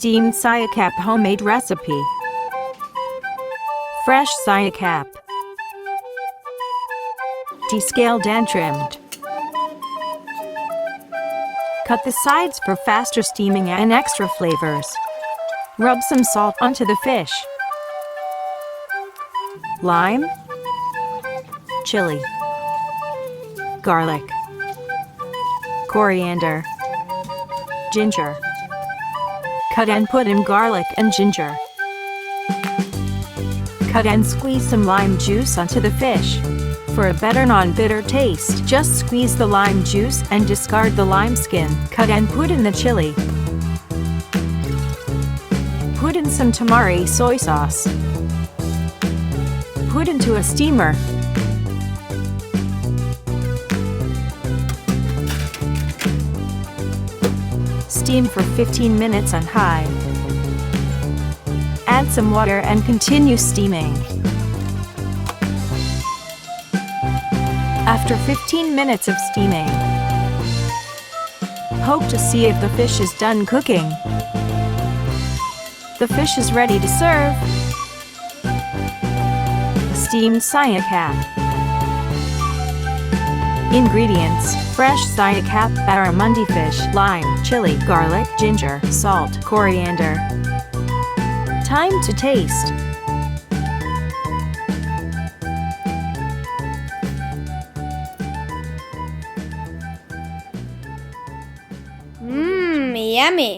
Steamed Siakap homemade recipe. Fresh Siakap. Descaled and trimmed. Cut the sides for faster steaming and extra flavors. Rub some salt onto the fish. Lime, chili, garlic, coriander, ginger. Cut and put in garlic and ginger. Cut and squeeze some lime juice onto the fish. For a better non-bitter taste, just squeeze the lime juice and discard the lime skin. Cut and put in the chili. Put in some tamari soy sauce. Put into a steamer. Steam for 15 minutes on high. Add some water and continue steaming. After 15 minutes of steaming, poke to see if the fish is done cooking. The fish is ready to serve. Steamed Siakap. Ingredients: fresh Siakap, Barramundi fish, lime, chili, garlic, ginger, salt, coriander. Time to taste. Mmm, yummy.